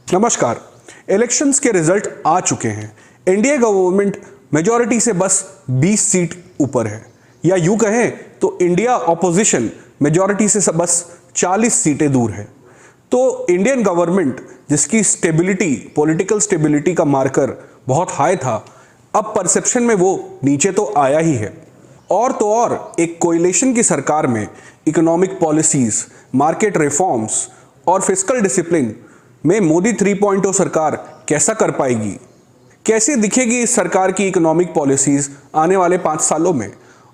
नमस्कार। इलेक्शंस के रिजल्ट आ चुके हैं। एनडीए गवर्नमेंट मेजॉरिटी से बस 20 सीट ऊपर है, या यूं कहें तो इंडिया ऑपोजिशन मेजॉरिटी से बस 40 सीटें दूर है। तो इंडियन गवर्नमेंट, जिसकी स्टेबिलिटी, पॉलिटिकल स्टेबिलिटी का मार्कर बहुत हाई था, अब परसेप्शन में वो नीचे तो आया ही है। और तो और एक कोएलिशन की सरकार में इकोनॉमिक पॉलिसीज, मार्केट रिफॉर्म्स और फिस्कल डिसिप्लिन में मोदी 3.0 सरकार कैसा कर पाएगी, कैसी दिखेगी इस सरकार की इकोनॉमिक पॉलिसीज आने वाले 5 सालों में,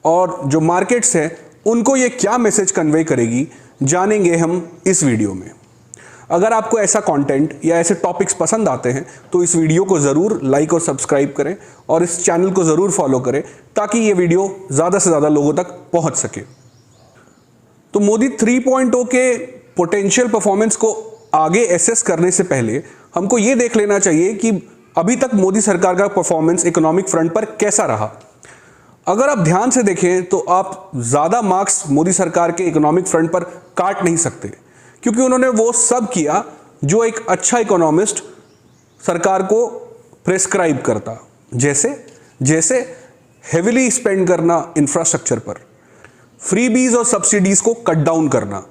और जो मार्केट्स हैं उनको ये क्या मैसेज कन्वे करेगी, जानेंगे हम इस वीडियो में। अगर आपको ऐसा कंटेंट या ऐसे टॉपिक्स पसंद आते हैं तो इस वीडियो को ज़रूर लाइक और सब्सक्राइब करें और इस चैनल को ज़रूर फॉलो करें ताकि ये वीडियो ज़्यादा से ज़्यादा लोगों तक पहुंच सके। तो मोदी 3.0 के पोटेंशियल परफॉर्मेंस को आगे एसेस करने से पहले हमको ये देख लेना चाहिए कि अभी तक मोदी सरकार का परफॉर्मेंस इकोनॉमिक फ्रंट पर कैसा रहा। अगर आप ध्यान से देखें तो आप ज़्यादा मार्क्स मोदी सरकार के इकोनॉमिक फ्रंट पर काट नहीं सकते, क्योंकि उन्होंने वो सब किया जो एक अच्छा इकोनॉमिस्ट सरकार को प्रेस्क्राइब करता। जैसे हेविली स्पेंड करना इंफ्रास्ट्रक्चर पर, फ्रीबीज और सब्सिडीज को कट डाउन करना,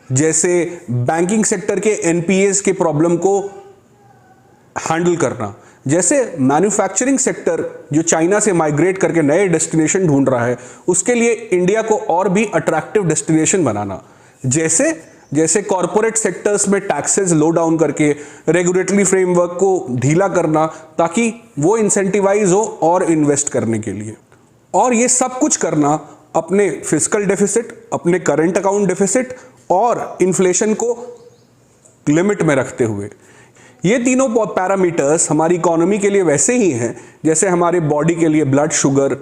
जैसे बैंकिंग सेक्टर के एनपीएस के प्रॉब्लम को हैंडल करना, जैसे मैन्युफैक्चरिंग सेक्टर जो चाइना से माइग्रेट करके नए डेस्टिनेशन ढूंढ रहा है उसके लिए इंडिया को और भी अट्रैक्टिव डेस्टिनेशन बनाना, जैसे कॉरपोरेट सेक्टर्स में टैक्सेस लो डाउन करके रेगुलेटरी फ्रेमवर्क को ढीला करना ताकि वो इंसेंटिवाइज हो और इन्वेस्ट करने के लिए। और ये सब कुछ करना अपने फिस्कल डेफिसिट, अपने करंट अकाउंट डेफिसिट और इन्फ्लेशन को लिमिट में रखते हुए। ये तीनों पैरामीटर्स हमारी इकोनॉमी के लिए वैसे ही हैं जैसे हमारे बॉडी के लिए ब्लड शुगर,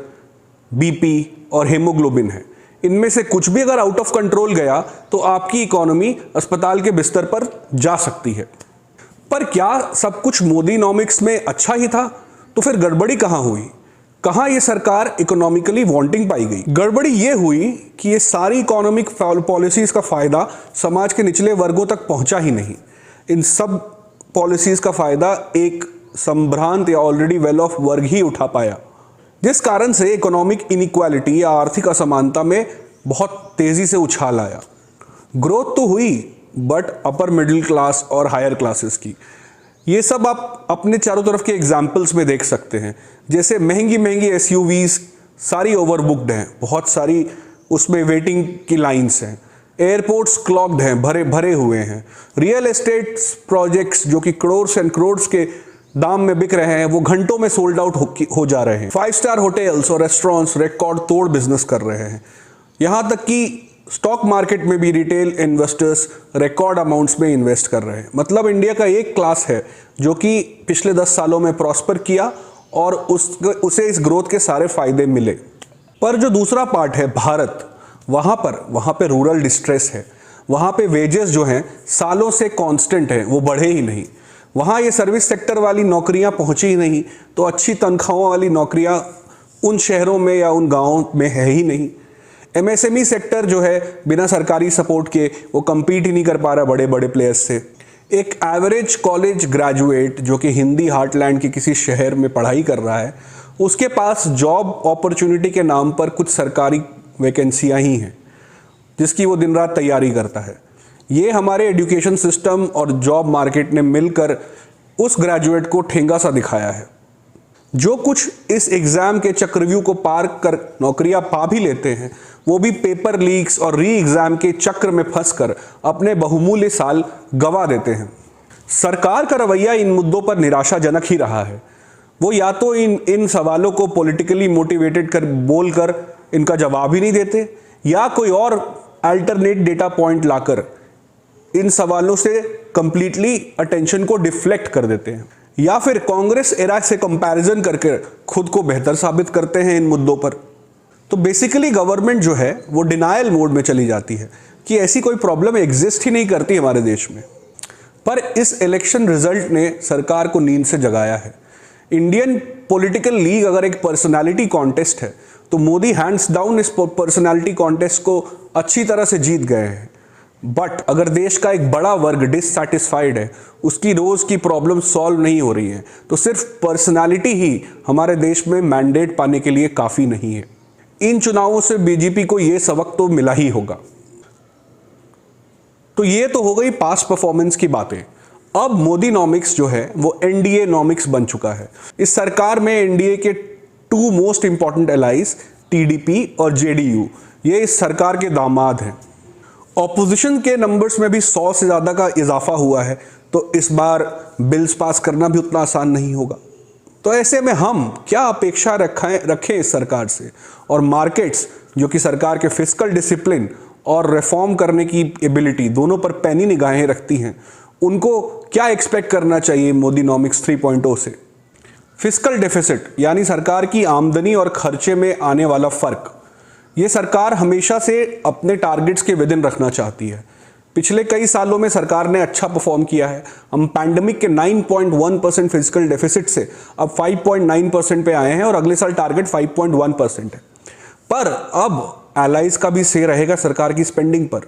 बीपी और हेमोग्लोबिन है। इनमें से कुछ भी अगर आउट ऑफ कंट्रोल गया तो आपकी इकोनॉमी अस्पताल के बिस्तर पर जा सकती है। पर क्या सब कुछ मोदीनॉमिक्स में अच्छा ही था? तो फिर गड़बड़ी कहाँ हुई? कहाँ ये सरकार इकोनॉमिकली वांटिंग पाई गई? गड़बड़ी ये हुई कि ये सारी इकोनॉमिक पॉलिसीज का फायदा समाज के निचले वर्गों तक पहुंचा ही नहीं। इन सब पॉलिसीज का फायदा एक संभ्रांत या ऑलरेडी वेल ऑफ वर्ग ही उठा पाया, जिस कारण से इकोनॉमिक इनइक्वालिटी या आर्थिक असमानता में बहुत तेजी से उछाल आया। ग्रोथ तो हुई बट अपर मिडिल क्लास और हायर क्लासेस की। ये सब आप अपने चारों तरफ के एग्जाम्पल्स में देख सकते हैं। जैसे महंगी एसयूवीज सारी ओवरबुक्ड हैं, बहुत सारी उसमें वेटिंग की लाइंस हैं, एयरपोर्ट्स क्लॉग्ड हैं, भरे हुए हैं, रियल एस्टेट प्रोजेक्ट्स जो कि करोड़्स एंड करोड़्स के दाम में बिक रहे हैं वो घंटों में सोल्ड आउट हो जा रहे हैं। 5 स्टार होटल्स और रेस्टोरेंट्स रिकॉर्ड तोड़ बिजनेस कर रहे हैं। यहाँ तक कि स्टॉक मार्केट में भी रिटेल इन्वेस्टर्स रिकॉर्ड अमाउंट्स में इन्वेस्ट कर रहे हैं। मतलब इंडिया का एक क्लास है जो कि पिछले 10 सालों में प्रॉस्पर किया और उसे इस ग्रोथ के सारे फायदे मिले। पर जो दूसरा पार्ट है भारत, वहाँ पे रूरल डिस्ट्रेस है। वहाँ पे वेजेस जो हैं सालों से कांस्टेंट हैं, वो बढ़े ही नहीं। वहाँ ये सर्विस सेक्टर वाली नौकरियाँ पहुँची ही नहीं, तो अच्छी तनख्वाहों वाली नौकरियाँ उन शहरों में या उन गाँवों में है ही नहीं। एमएसएमई सेक्टर जो है बिना सरकारी सपोर्ट के वो compete ही नहीं कर पा रहा बड़े बड़े प्लेयर्स से। एक एवरेज कॉलेज ग्रेजुएट जो कि हिंदी हार्टलैंड के किसी शहर में पढ़ाई कर रहा है, उसके पास जॉब अपॉर्चुनिटी के नाम पर कुछ सरकारी वैकेंसियां ही हैं जिसकी वो दिन रात तैयारी करता है। ये हमारे एजुकेशन सिस्टम और जॉब मार्केट ने मिलकर उस ग्रेजुएट को ठेंगा सा दिखाया है। जो कुछ इस एग्ज़ाम के चक्रव्यूह को पार कर नौकरियां पा भी लेते हैं, वो भी पेपर लीक्स और री एग्ज़ाम के चक्र में फंसकर अपने बहुमूल्य साल गंवा देते हैं। सरकार का रवैया इन मुद्दों पर निराशाजनक ही रहा है। वो या तो इन सवालों को पॉलिटिकली मोटिवेटेड बोलकर इनका जवाब ही नहीं देते, या कोई और अल्टरनेट डेटा पॉइंट लाकर इन सवालों से कंप्लीटली अटेंशन को डिफ्लेक्ट कर देते हैं, या फिर कांग्रेस एरा से कंपैरिजन करके खुद को बेहतर साबित करते हैं इन मुद्दों पर। तो बेसिकली गवर्नमेंट जो है वो डिनायल मोड में चली जाती है कि ऐसी कोई प्रॉब्लम एग्जिस्ट ही नहीं करती हमारे देश में। पर इस इलेक्शन रिजल्ट ने सरकार को नींद से जगाया है। इंडियन पॉलिटिकल लीग अगर एक पर्सनालिटी कॉन्टेस्ट है तो मोदी हैंड्स डाउन इस पर्सनालिटी कॉन्टेस्ट को अच्छी तरह से जीत गए हैं। बट अगर देश का एक बड़ा वर्ग डिससैटिस्फाइड है, उसकी रोज की प्रॉब्लम सॉल्व नहीं हो रही है, तो सिर्फ पर्सनालिटी ही हमारे देश में मैंडेट पाने के लिए काफी नहीं है। इन चुनावों से बीजेपी को यह सबक तो मिला ही होगा। तो ये तो हो गई पास्ट परफॉर्मेंस की बातें। अब मोदी नॉमिक्स जो है वो एनडीए नॉमिक्स बन चुका है। इस सरकार में एनडीए के two most important allies TDP और जेडीयू, ये इस सरकार के दामाद हैं। ऑपोजिशन के नंबर्स में भी 100 से ज़्यादा का इजाफा हुआ है, तो इस बार बिल्स पास करना भी उतना आसान नहीं होगा। तो ऐसे में हम क्या अपेक्षा रखें इस सरकार से, और मार्केट्स जो कि सरकार के फिस्कल डिसिप्लिन और रिफॉर्म करने की एबिलिटी दोनों पर पैनी निगाहें रखती हैं, उनको क्या एक्सपेक्ट करना चाहिए मोदी नॉमिक्स 3.0 से। फिस्कल डेफिसिट यानी सरकार की आमदनी और खर्चे में आने वाला फर्क, ये सरकार हमेशा से अपने टारगेट्स के विद इन रखना चाहती है। पिछले कई सालों में सरकार ने अच्छा परफॉर्म किया है। हम पैंडेमिक के 9.1% फिजिकल डेफिसिट से अब 5.9% पे आए हैं और अगले साल टारगेट 5.1% है। पर अब एलाइज का भी से रहेगा सरकार की स्पेंडिंग पर,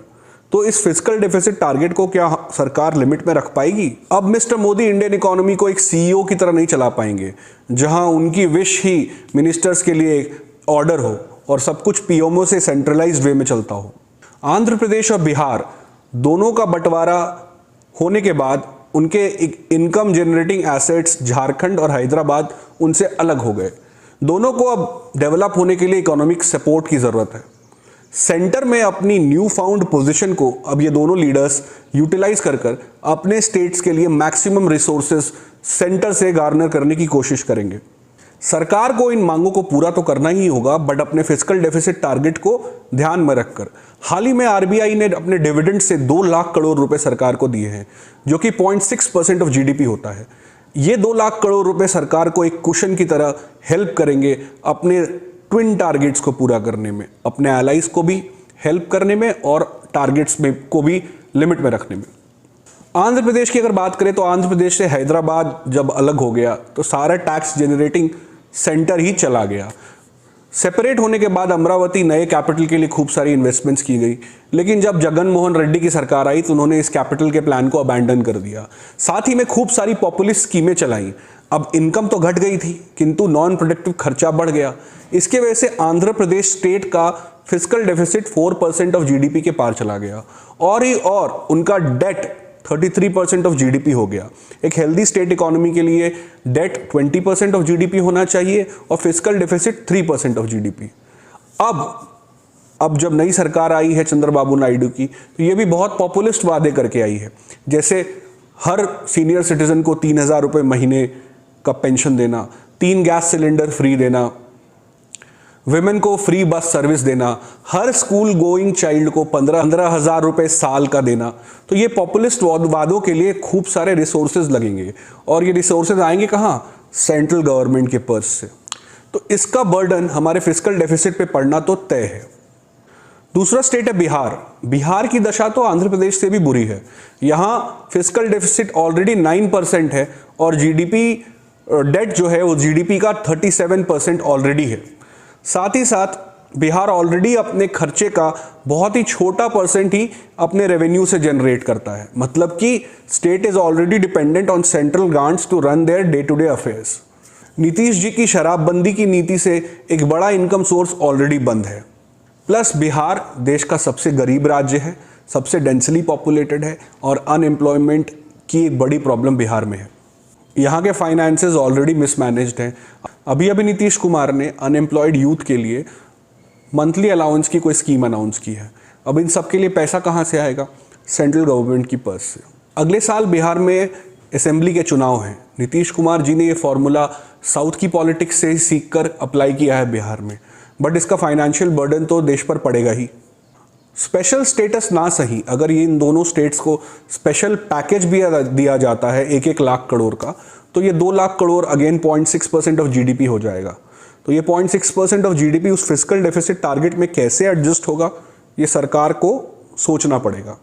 तो इस फिजिकल डेफिसिट टारगेट को क्या सरकार लिमिट में रख पाएगी? अब मिस्टर मोदी इंडियन इकोनॉमी को एक सीईओ की तरह नहीं चला पाएंगे, जहां उनकी विश ही मिनिस्टर्स के लिए ऑर्डर हो और सब कुछ पीएमओ से सेंट्रलाइज्ड वे में चलता हो। आंध्र प्रदेश और बिहार दोनों का बंटवारा होने के बाद उनके इनकम जनरेटिंग एसेट्स झारखंड और हैदराबाद उनसे अलग हो गए। दोनों को अब डेवलप होने के लिए इकोनॉमिक सपोर्ट की ज़रूरत है। सेंटर में अपनी न्यू फाउंड पोजीशन को अब ये दोनों लीडर्स यूटिलाइज कर अपने स्टेट्स के लिए मैक्सिमम रिसोर्सेज सेंटर से गार्नर करने की कोशिश करेंगे। सरकार को इन मांगों को पूरा तो करना ही होगा, बट अपने फिस्कल डेफिसिट टारगेट को ध्यान में रखकर। हाल ही में आरबीआई ने अपने डिविडेंड से 2 लाख करोड़ रुपए सरकार को दिए हैं, जो कि 0.6% ऑफ जीडीपी होता है। ये 2 लाख करोड़ रुपए सरकार को एक कुशन की तरह हेल्प करेंगे अपने ट्विन टारगेट्स को पूरा करने में, अपने एलाइज को भी हेल्प करने में और टारगेट्स में को भी लिमिट में रखने में। आंध्र प्रदेश की अगर बात करें तो आंध्र प्रदेश से हैदराबाद जब अलग हो गया तो सारा टैक्स जनरेटिंग सेंटर ही चला गया। सेपरेट होने के बाद अमरावती नए कैपिटल के लिए खूब सारी इन्वेस्टमेंट्स की गई, लेकिन जब जगन मोहन रेड्डी की सरकार आई तो उन्होंने इस कैपिटल के प्लान को अबैंडन कर दिया। साथ ही में खूब सारी पॉपुलिस्ट स्कीमें चलाई। अब इनकम तो घट गई थी, किंतु नॉन प्रोडक्टिव खर्चा बढ़ गया। इसके वजह से आंध्र प्रदेश स्टेट का फिस्कल डेफिसिट 4% ऑफ जीडीपी के पार चला गया, और ही और उनका डेट 33% ऑफ जीडीपी हो गया। एक हेल्दी स्टेट इकोनॉमी के लिए डेट 20% ऑफ जीडीपी होना चाहिए और फिस्कल डेफिसिट 3% ऑफ जीडीपी। अब जब नई सरकार आई है चंद्रबाबू नायडू की, तो ये भी बहुत पॉपुलिस्ट वादे करके आई है, जैसे हर सीनियर सिटीजन को 3,000 रुपये महीने का पेंशन देना, 3 गैस सिलेंडर फ्री देना, विमेन को फ्री बस सर्विस देना, हर स्कूल गोइंग चाइल्ड को 15,000 रुपये साल का देना। तो ये पॉपुलिस्ट वादों के लिए खूब सारे रिसोर्सेज लगेंगे, और ये रिसोर्सेज आएंगे कहाँ? सेंट्रल गवर्नमेंट के पर्स से। तो इसका बर्डन हमारे फिस्कल डेफिसिट पे पड़ना तो तय है। दूसरा स्टेट है बिहार। बिहार की दशा तो आंध्र प्रदेश से भी बुरी है। यहाँ फिस्कल डेफिसिट ऑलरेडी 9% है और जीडीपी डेट जो है वो जीडीपी का 37% ऑलरेडी है। साथ ही साथ बिहार ऑलरेडी अपने खर्चे का बहुत ही छोटा परसेंट ही अपने रेवेन्यू से जनरेट करता है, मतलब कि state is already dependent on central grants to run their day to day affairs. Nitish ji की शराबबंदी की नीति से एक बड़ा इनकम सोर्स ऑलरेडी बंद है। प्लस बिहार देश का सबसे गरीब राज्य है, सबसे डेंसली पॉपुलेटेड है, और अनएम्प्लॉयमेंट की एक बड़ी प्रॉब्लम बिहार में है। यहाँ के फाइनेंसेस ऑलरेडी मिसमैनेज्ड हैं। अभी नीतीश कुमार ने अनएम्प्लॉयड यूथ के लिए मंथली अलाउंस की कोई स्कीम अनाउंस की है। अब इन सब के लिए पैसा कहाँ से आएगा? सेंट्रल गवर्नमेंट की पर्स से। अगले साल बिहार में असेंबली के चुनाव हैं। नीतीश कुमार जी ने ये फॉर्मूला साउथ की पॉलिटिक्स से सीख कर अप्लाई किया है बिहार में, बट इसका फाइनेंशियल बर्डन तो देश पर पड़ेगा ही। स्पेशल स्टेटस ना सही, अगर ये इन दोनों स्टेट्स को स्पेशल पैकेज भी दिया जाता है 1-1 लाख करोड़ का, तो ये 2 lakh crore again 0.6% of GDP हो जाएगा। तो ये 0.6% ऑफ जीडीपी उस फिस्कल डेफिसिट टारगेट में कैसे एडजस्ट होगा, ये सरकार को सोचना पड़ेगा।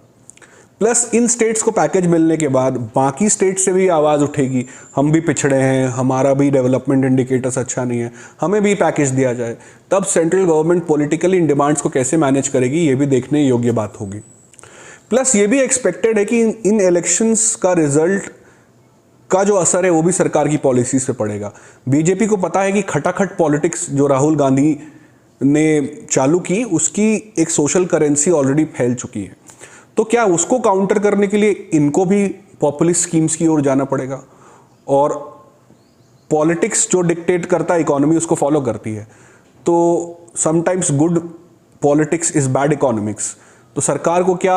प्लस इन स्टेट्स को पैकेज मिलने के बाद बाकी स्टेट से भी आवाज़ उठेगी, हम भी पिछड़े हैं, हमारा भी डेवलपमेंट इंडिकेटर्स अच्छा नहीं है, हमें भी पैकेज दिया जाए। तब सेंट्रल गवर्नमेंट पॉलिटिकली इन डिमांड्स को कैसे मैनेज करेगी, ये भी देखने योग्य बात होगी। प्लस ये भी एक्सपेक्टेड है कि इन इलेक्शंस का रिजल्ट का जो असर है वो भी सरकार की पॉलिसीज पे पड़ेगा। बीजेपी को पता है कि खटाखट पॉलिटिक्स जो राहुल गांधी ने चालू की, उसकी एक सोशल करेंसी ऑलरेडी फैल चुकी है। तो क्या उसको काउंटर करने के लिए इनको भी पॉपुलिस्ट स्कीम्स की ओर जाना पड़ेगा? और पॉलिटिक्स जो डिक्टेट करता है, इकोनॉमी उसको फॉलो करती है। तो sometimes good politics is bad economics. तो सरकार को क्या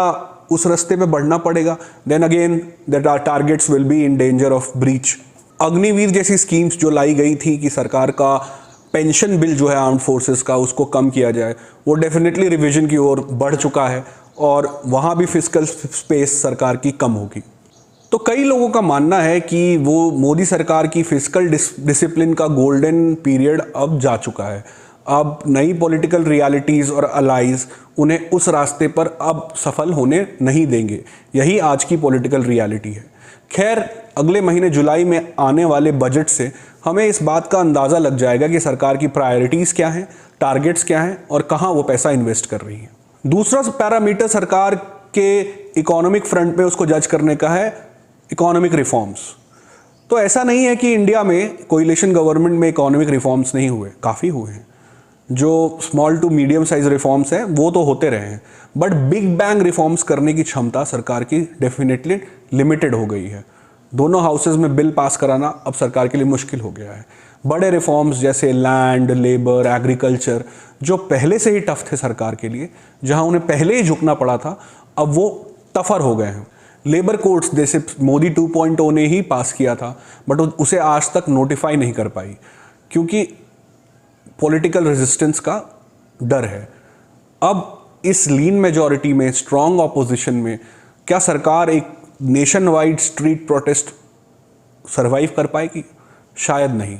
उस रास्ते पे बढ़ना पड़ेगा? Then again that are targets will be in danger of breach. Agniveer जैसी स्कीम्स जो लाई गई थी कि सरकार का पेंशन बिल जो है आर्म्ड फोर्सेस का उसको कम किया जाए, वो डेफिनेटली रिवीजन की ओर बढ़ चुका है और वहाँ भी फिस्कल स्पेस सरकार की कम होगी। तो कई लोगों का मानना है कि वो मोदी सरकार की फिस्कल डिसिप्लिन का गोल्डन पीरियड अब जा चुका है। अब नई पॉलिटिकल रियलिटीज़ और अलाइज उन्हें उस रास्ते पर अब सफल होने नहीं देंगे। यही आज की पॉलिटिकल रियलिटी है। खैर, अगले महीने जुलाई में आने वाले बजट से हमें इस बात का अंदाज़ा लग जाएगा कि सरकार की प्रायोरिटीज़ क्या हैं, टारगेट्स क्या हैं और कहाँ वो पैसा इन्वेस्ट कर रही है। दूसरा पैरामीटर सरकार के इकोनॉमिक फ्रंट पे उसको जज करने का है इकोनॉमिक रिफॉर्म्स। तो ऐसा नहीं है कि इंडिया में कोलिशन गवर्नमेंट में इकोनॉमिक रिफॉर्म्स नहीं हुए, काफ़ी हुए हैं। जो small to medium size reforms हैं वो तो होते रहे हैं, बट बिग बैंग रिफॉर्म्स करने की क्षमता सरकार की डेफिनेटली लिमिटेड हो गई है। दोनों हाउसेज में बिल पास कराना अब सरकार के लिए मुश्किल हो गया है। बड़े रिफॉर्म्स जैसे लैंड, लेबर, एग्रीकल्चर जो पहले से ही टफ थे सरकार के लिए, जहां उन्हें पहले ही झुकना पड़ा था, अब वो टफर हो गए हैं। लेबर कोड्स जैसे मोदी 2.0 ने ही पास किया था, बट उसे आज तक नोटिफाई नहीं कर पाई क्योंकि पॉलिटिकल रेजिस्टेंस का डर है। अब इस लीन मेजॉरिटी में, स्ट्रॉन्ग ऑपोजिशन में, क्या सरकार एक nation wide street protest survive कर पाएगी? शायद नहीं।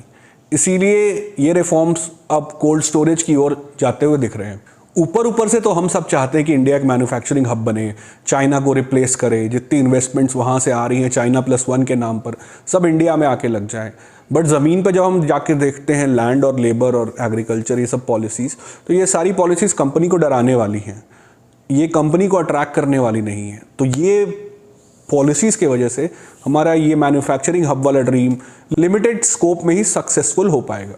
इसीलिए ये रिफॉर्म्स अब कोल्ड स्टोरेज की ओर जाते हुए दिख रहे हैं। ऊपर से तो हम सब चाहते हैं कि इंडिया एक मैन्युफैक्चरिंग हब बने, चाइना को रिप्लेस करे, जितनी इन्वेस्टमेंट्स वहाँ से आ रही हैं चाइना +1 के नाम पर सब इंडिया में आके लग जाए। बट ज़मीन पर जब हम जाके देखते हैं लैंड और लेबर और एग्रीकल्चर ये सब पॉलिसीज़, तो ये सारी पॉलिसीज़ कंपनी को डराने वाली हैं, ये कंपनी को अट्रैक्ट करने वाली नहीं है। तो ये पॉलिसीज़ की वजह से हमारा ये मैन्युफैक्चरिंग हब वाला ड्रीम लिमिटेड स्कोप में ही सक्सेसफुल हो पाएगा।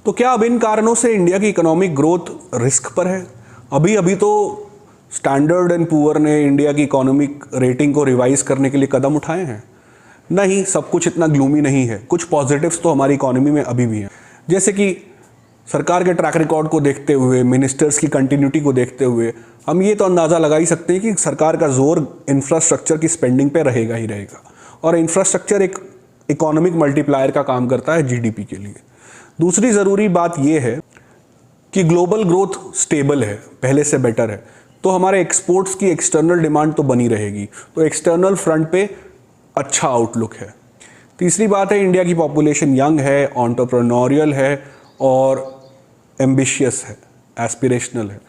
तो क्या अब इन कारणों से इंडिया की इकोनॉमिक ग्रोथ रिस्क पर है? अभी तो स्टैंडर्ड एंड पुअर ने इंडिया की इकोनॉमिक रेटिंग को रिवाइज करने के लिए कदम उठाए हैं। नहीं, सब कुछ इतना ग्लूमी नहीं है। कुछ पॉजिटिव्स तो हमारी इकोनॉमी में अभी भी हैं, जैसे कि सरकार के ट्रैक रिकॉर्ड को देखते हुए, मिनिस्टर्स की कंटिन्यूटी को देखते हुए हम ये तो अंदाज़ा लगा ही सकते हैं कि सरकार का जोर इंफ्रास्ट्रक्चर की स्पेंडिंग पे रहेगा ही रहेगा। और इंफ्रास्ट्रक्चर एक इकोनॉमिक मल्टीप्लायर का काम करता है जीडीपी के लिए। दूसरी ज़रूरी बात यह है कि ग्लोबल ग्रोथ स्टेबल है, पहले से बेटर है, तो हमारे एक्सपोर्ट्स की एक्सटर्नल डिमांड तो बनी रहेगी। तो एक्सटर्नल फ्रंट पे अच्छा आउटलुक है। तीसरी बात है, इंडिया की पॉपुलेशन यंग है, एंटरप्रेन्योरियल है और एम्बिशियस है, एस्पिरेशनल है।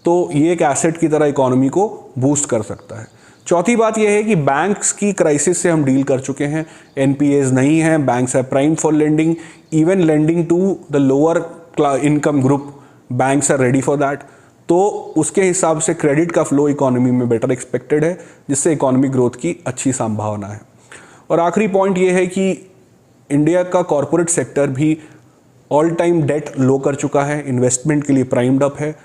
तो ये एक एसेट की तरह इकोनॉमी को बूस्ट कर सकता है। चौथी बात यह है कि बैंक्स की क्राइसिस से हम डील कर चुके हैं, एनपीएज नहीं हैं, बैंक्स है prime for lending, even lending to the lower income group, banks are ready for that. तो उसके हिसाब से क्रेडिट का फ्लो इकोनॉमी में बेटर एक्सपेक्टेड है, जिससे इकोनॉमिक ग्रोथ की अच्छी संभावना है। और आखिरी पॉइंट ये है कि इंडिया का कॉरपोरेट सेक्टर भी ऑल टाइम डेट लो कर चुका है, इन्वेस्टमेंट के लिए प्राइम्ड अप है,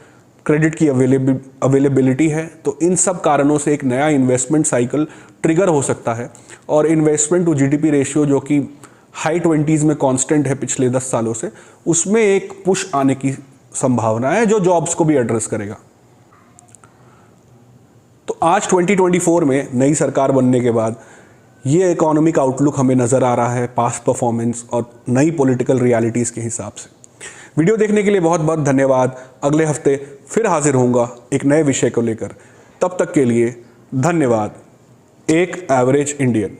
क्रेडिट की अवेलेबिलिटी है। तो इन सब कारणों से एक नया इन्वेस्टमेंट साइकिल ट्रिगर हो सकता है और इन्वेस्टमेंट टू जीडीपी रेशियो जो कि हाई 20s में कांस्टेंट है पिछले 10 सालों से, उसमें एक पुश आने की संभावना है जो जॉब्स को भी एड्रेस करेगा। तो आज 2024 में नई सरकार बनने के बाद ये इकोनॉमिक आउटलुक हमें नज़र आ रहा है, पास्ट परफॉर्मेंस और नई पॉलिटिकल रियलिटीज़ के हिसाब से। वीडियो देखने के लिए बहुत बहुत धन्यवाद। अगले हफ्ते फिर हाजिर होऊंगा एक नए विषय को लेकर। तब तक के लिए धन्यवाद। एक एवरेज इंडियन।